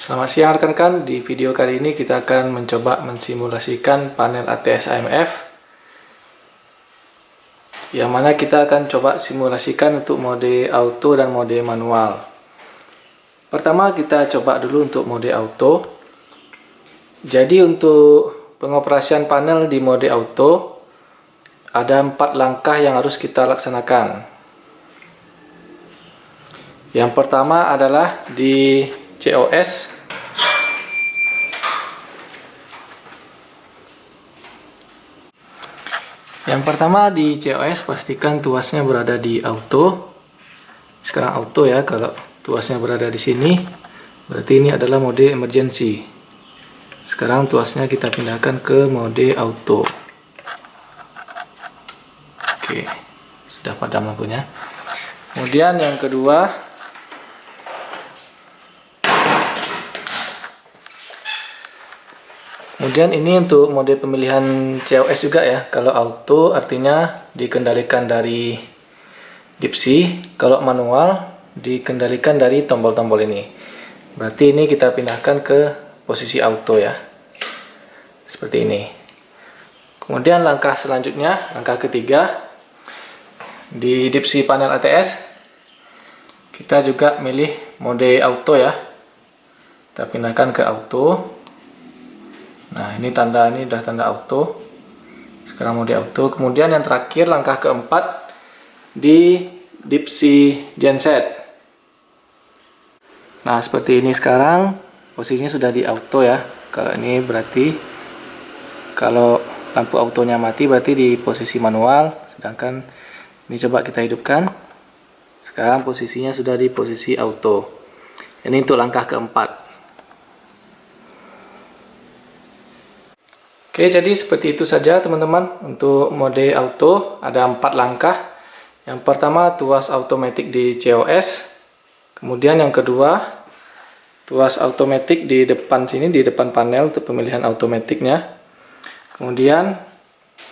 Selamat siang rekan-rekan, di video kali ini kita akan mencoba mensimulasikan panel ATS AMF yang mana kita akan coba simulasikan untuk mode auto dan mode manual. Pertama kita coba dulu untuk mode auto. Jadi untuk pengoperasian panel di mode auto ada 4 langkah yang harus kita laksanakan. Yang pertama adalah di COS. Yang pertama di COS pastikan tuasnya berada di auto. Sekarang auto ya, kalau tuasnya berada di sini berarti ini adalah mode emergency. Sekarang tuasnya kita pindahkan ke mode auto. Oke, sudah padam lampunya. Kemudian yang kedua, ini untuk mode pemilihan COS juga ya. Kalau auto artinya dikendalikan dari dipsi, kalau manual dikendalikan dari tombol-tombol ini. Berarti ini kita pindahkan ke posisi auto ya. Seperti ini. Kemudian langkah selanjutnya, langkah ketiga, di dipsi panel ATS kita juga milih mode auto ya. Kita pindahkan ke auto. Nah, ini udah tanda auto. Sekarang mode auto. Kemudian yang terakhir, langkah keempat di dipsi genset. Nah, seperti ini sekarang posisinya sudah di auto ya. Kalau ini berarti kalau lampu autonya mati berarti di posisi manual, sedangkan ini coba kita hidupkan. Sekarang posisinya sudah di posisi auto. Ini untuk langkah keempat. Oke, jadi seperti itu saja teman-teman. Untuk mode auto ada 4 langkah. Yang pertama, tuas automatic di COS. Kemudian yang kedua, tuas automatic di depan sini, di depan panel untuk pemilihan automaticnya. Kemudian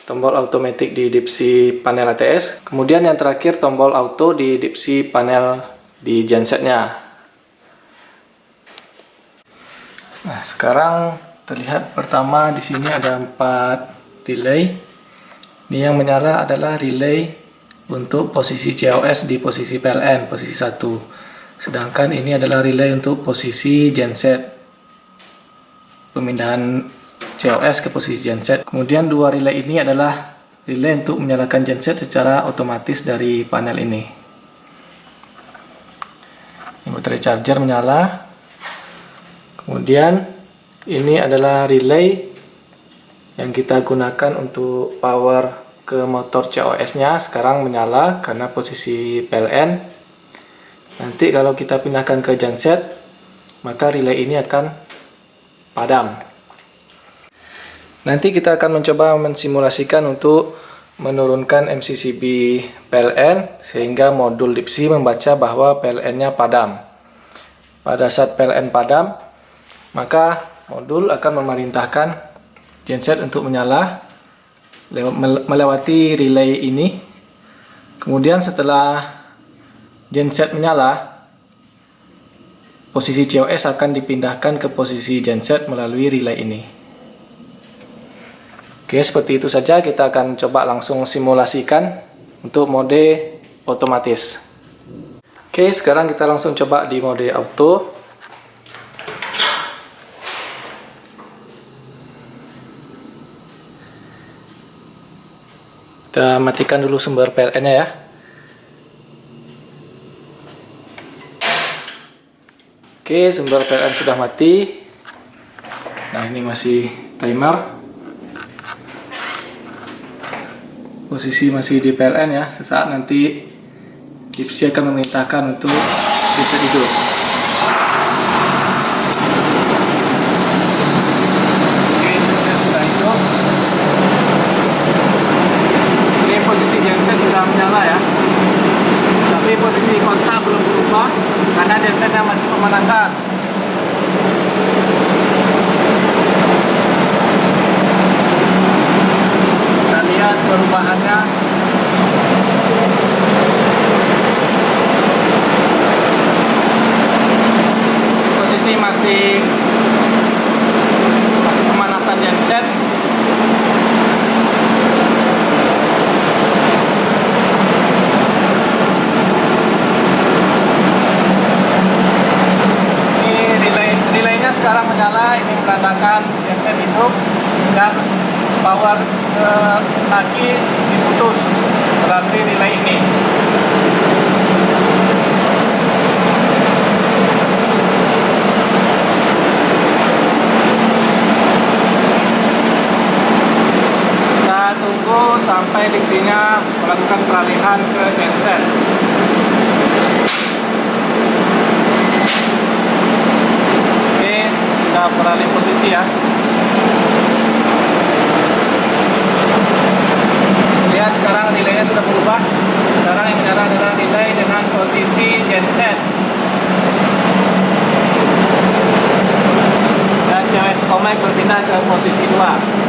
tombol automatic di dipsi panel ATS. Kemudian yang terakhir, tombol auto di dipsi panel di gensetnya. Nah, sekarang terlihat pertama di sini ada 4 relay. Ini yang menyala adalah relay untuk posisi COS di posisi PLN, posisi 1. Sedangkan ini adalah relay untuk posisi genset. Pemindahan COS ke posisi genset. Kemudian 2 relay ini adalah relay untuk menyalakan genset secara otomatis dari panel ini. Ini baterai charger menyala. Kemudian ini adalah relay yang kita gunakan untuk power ke motor COS-nya. Sekarang menyala karena posisi PLN. Nanti kalau kita pindahkan ke genset, maka relay ini akan padam. Nanti kita akan mencoba mensimulasikan untuk menurunkan MCCB PLN sehingga modul dipsi membaca bahwa PLN-nya padam. Pada saat PLN padam, maka modul akan memerintahkan genset untuk menyala melewati relay ini. Kemudian setelah genset menyala, posisi COS akan dipindahkan ke posisi genset melalui relay ini. Oke, seperti itu saja. Kita akan coba langsung simulasikan untuk mode otomatis. Oke, sekarang kita langsung coba di mode auto. Kita matikan dulu sumber PLN-nya ya. Oke, sumber PLN sudah mati. Nah, ini masih timer. Posisi masih di PLN ya. Sesaat nanti dipsi akan memerintahkan untuk genset hidup. Oke, genset sudah hidup. Ini posisi genset sudah menyala ya. Tapi posisi kontak belum berubah karena gensetnya masih pemanasan. Kita lihat perubahannya. Posisi posisi masih pemanasan genset. Relaynya sekarang menyala, ini menandakan genset hidup, dan power ke aki diputus melalui relay ini. Kita tunggu sampai diksinya melakukan peralihan ke genset. Beralih posisi ya. Lihat sekarang relaynya sudah berubah. Sekarang yang menyala adalah relay dengan posisi genset. Dan COS Comac berpindah ke posisi 2.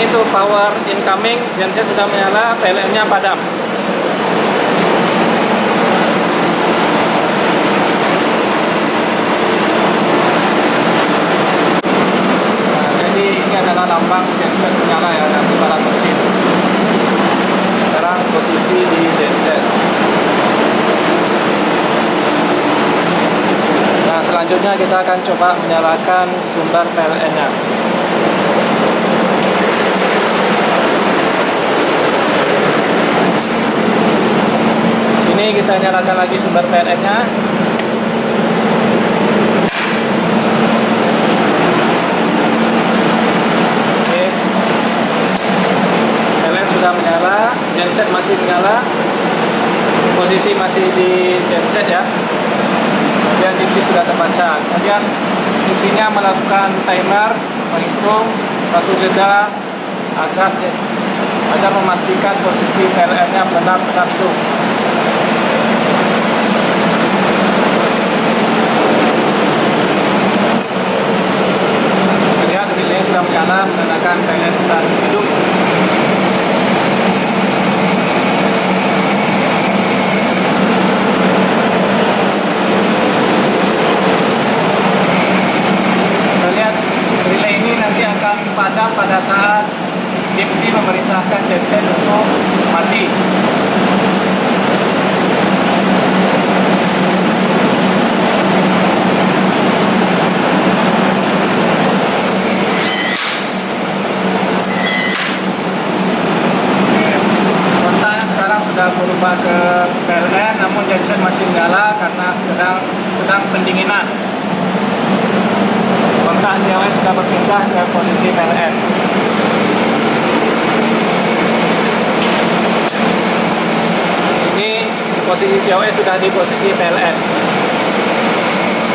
Itu power incoming, genset sudah menyala, PLN-nya padam. Nah, jadi ini adalah lambang genset menyala ya, dan suara mesin. Sekarang posisi di genset. Nah, selanjutnya kita akan coba menyalakan sumber PLN-nya. Sini kita nyalakan lagi sumber PLN-nya. Oke. PLN sudah menyala, genset masih menyala. Posisi masih di genset ya. Dan dipsi sudah terbaca. Kemudian dipsinya melakukan timer, menghitung waktu jeda agar memastikan posisi PLN-nya benar-benar hidup. Lihat relay sudah menyala, menandakan PLN sudah hidup. Kita lihat relay ini nanti akan padam pada saat dipsi memerintahkan genset untuk mati. Kontaknya sekarang sudah berubah ke PLN, namun genset masih menyala karena sedang pendinginan. Kontak COS sudah berpindah ke posisi PLN. Posisi COS sudah di posisi PLN.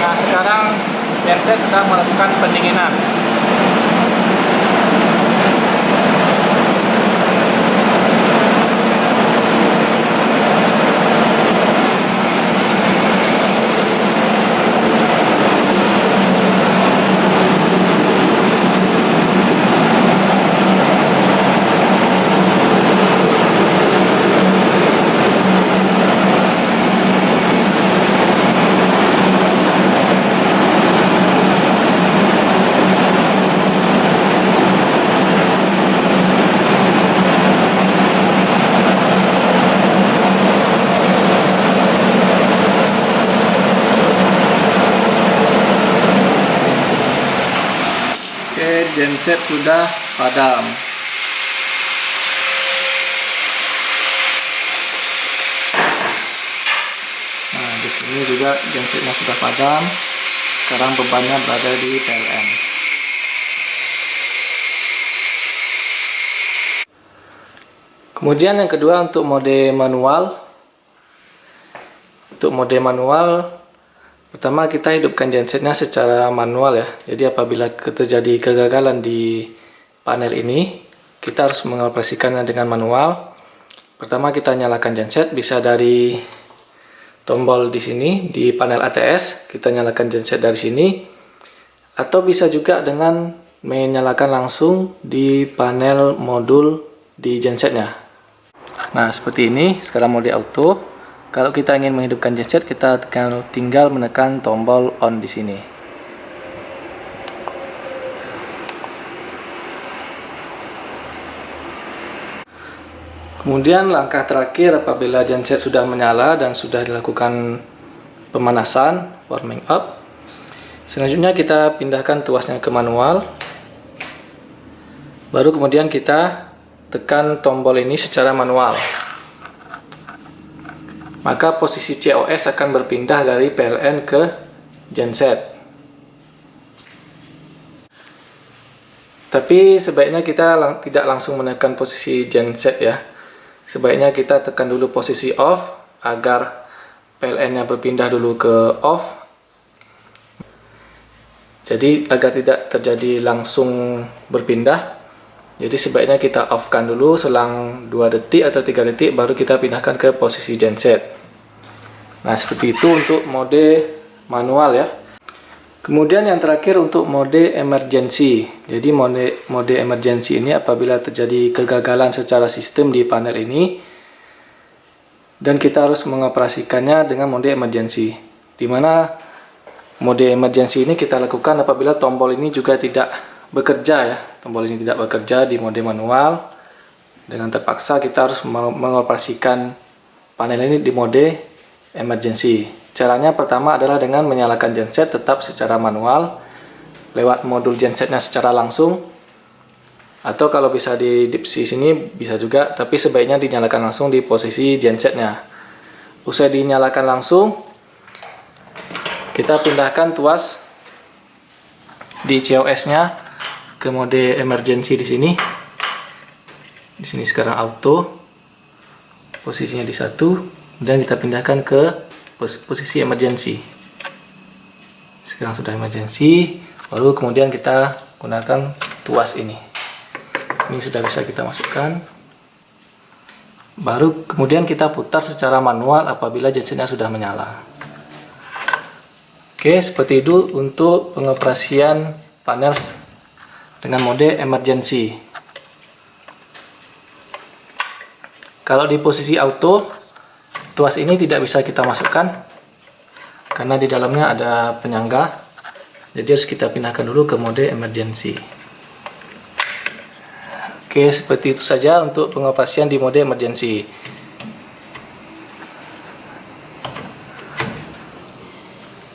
Nah, sekarang genset sedang melakukan pendinginan. Genset sudah padam. Nah, di sini juga gensetnya sudah padam. Sekarang bebannya berada di PLN. Kemudian yang kedua untuk mode manual. Untuk mode manual, pertama kita hidupkan gensetnya secara manual ya. Jadi apabila terjadi kegagalan di panel ini, kita harus mengoperasikannya dengan manual. Pertama kita nyalakan genset, bisa dari tombol di sini di panel ATS, kita nyalakan genset dari sini, atau bisa juga dengan menyalakan langsung di panel modul di gensetnya. Nah, seperti ini sekarang mode auto. Kalau kita ingin menghidupkan genset, kita tinggal menekan tombol on di sini. Kemudian langkah terakhir apabila genset sudah menyala dan sudah dilakukan pemanasan, warming up. Selanjutnya kita pindahkan tuasnya ke manual. Baru kemudian kita tekan tombol ini secara manual. Maka posisi COS akan berpindah dari PLN ke genset. Tapi sebaiknya kita tidak langsung menekan posisi genset ya. Sebaiknya kita tekan dulu posisi off agar PLN-nya berpindah dulu ke off. Jadi agar tidak terjadi langsung berpindah. Jadi sebaiknya kita off-kan dulu selang 2 detik atau 3 detik baru kita pindahkan ke posisi genset. Nah, seperti itu untuk mode manual ya. Kemudian yang terakhir untuk mode emergency. Jadi mode emergency ini apabila terjadi kegagalan secara sistem di panel ini dan kita harus mengoperasikannya dengan mode emergency. Di mana mode emergency ini kita lakukan apabila tombol ini juga tidak bekerja ya. Tombol ini tidak bekerja di mode manual. Dengan terpaksa kita harus mengoperasikan panel ini di mode emergency. Caranya pertama adalah dengan menyalakan genset tetap secara manual lewat modul gensetnya secara langsung, atau kalau bisa di DIPSI sini bisa juga, tapi sebaiknya dinyalakan langsung di posisi gensetnya. Usai dinyalakan langsung, kita pindahkan tuas di COS-nya ke mode emergency di sini. Di sini sekarang auto, posisinya di 1, dan kita pindahkan ke posisi emergency. Sekarang sudah emergency, baru kemudian kita gunakan tuas ini. Ini sudah bisa kita masukkan. Baru kemudian kita putar secara manual apabila gensetnya sudah menyala. Oke, seperti itu untuk pengoperasian panel dengan mode emergency. Kalau di posisi auto, tuas ini tidak bisa kita masukkan karena di dalamnya ada penyangga, jadi harus kita pindahkan dulu ke mode emergency. Oke, seperti itu saja untuk pengoperasian di mode emergency.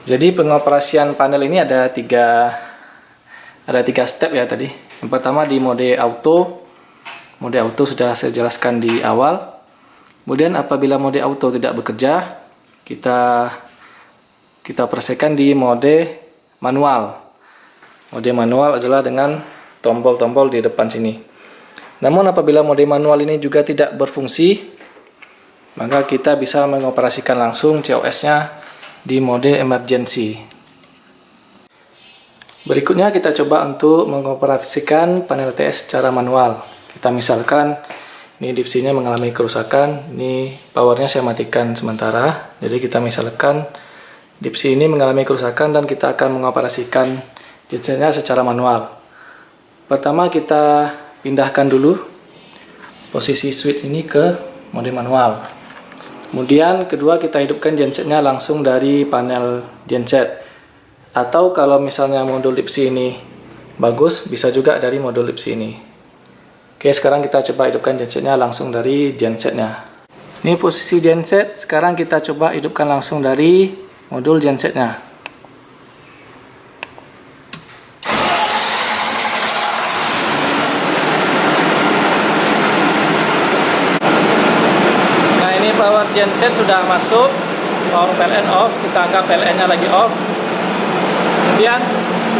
Jadi pengoperasian panel ini ada tiga step ya tadi. Yang pertama di mode auto. Mode auto sudah saya jelaskan di awal. Kemudian apabila mode auto tidak bekerja, kita operasikan di mode manual. Mode manual adalah dengan tombol-tombol di depan sini. Namun apabila mode manual ini juga tidak berfungsi, maka kita bisa mengoperasikan langsung COS-nya di mode emergency. Berikutnya kita coba untuk mengoperasikan panel TS secara manual. Kita misalkan ini DIPSI-nya mengalami kerusakan, ini powernya saya matikan sementara. Jadi kita misalkan DIPSI ini mengalami kerusakan dan kita akan mengoperasikan gensetnya secara manual. Pertama kita pindahkan dulu posisi switch ini ke mode manual. Kemudian kedua kita hidupkan gensetnya langsung dari panel genset. Atau kalau misalnya modul DIPSI ini bagus, bisa juga dari modul DIPSI ini. Oke, sekarang kita coba hidupkan gensetnya langsung dari gensetnya. Ini posisi genset, sekarang kita coba hidupkan langsung dari modul gensetnya. Nah, ini power genset sudah masuk, power PLN off, kita anggap PLN-nya lagi off. Kemudian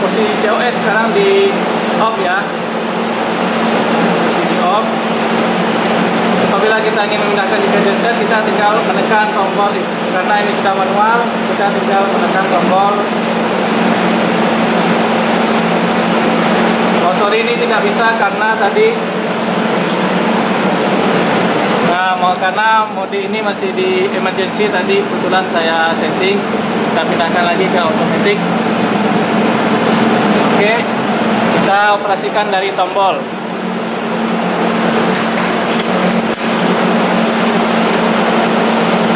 posisi COS sekarang di off ya. Off. Apabila kita ingin memindahkan ke genset, kita tinggal menekan tombol ini. Karena ini sudah manual, kita tinggal menekan tombol. Oh sorry, ini tidak bisa karena tadi karena mode ini masih di emergency tadi, kebetulan saya setting. Kita pindahkan lagi ke automatic. Oke, kita operasikan dari tombol.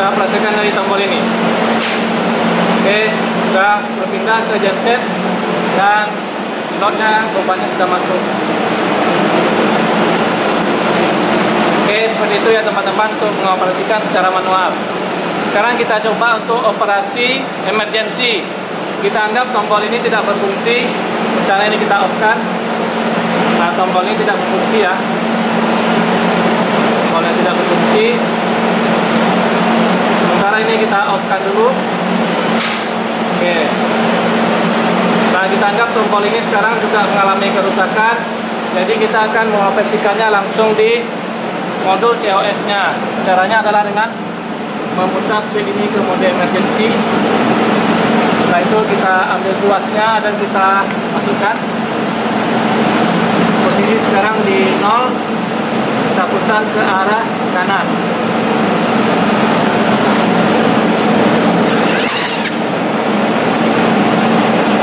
Kita operasikan dari tombol ini. Oke, sudah berpindah ke genset dan pilotnya bebannya sudah masuk. Oke, seperti itu ya teman-teman untuk mengoperasikan secara manual. Sekarang kita coba untuk operasi emergency. Kita anggap tombol ini tidak berfungsi. Misalnya ini kita off-kan. Nah, tombol ini tidak berfungsi ya. Tombolnya tidak berfungsi. Sementara ini kita off-kan dulu. Oke. Nah, kita anggap tombol ini sekarang juga mengalami kerusakan. Jadi kita akan mengoperasikannya langsung di modul COS-nya. Caranya adalah dengan memutar switch ini ke mode emergency. Setelah itu kita ambil tuasnya dan kita masukkan. Posisi sekarang di 0. Kita putar ke arah kanan.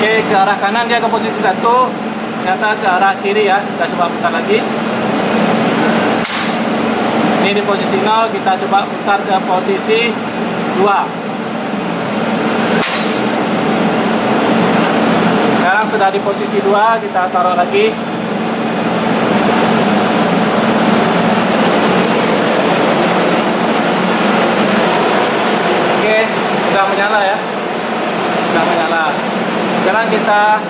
Oke, ke arah kanan dia ke posisi 1. Ternyata ke arah kiri ya. Kita coba putar lagi. Ini di posisi 0, kita coba putar ke posisi 2. Sekarang sudah di posisi 2, kita taruh lagi. Oke, sudah menyala ya. Sudah menyala. Sekarang kita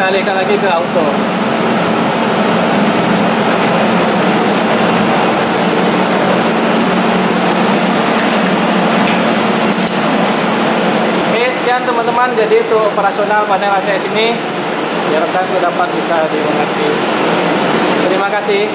alihkan lagi ke auto. Sekian teman-teman, jadi untuk operasional panel ATS ini diharapkan dapat bisa dimengerti. Terima kasih.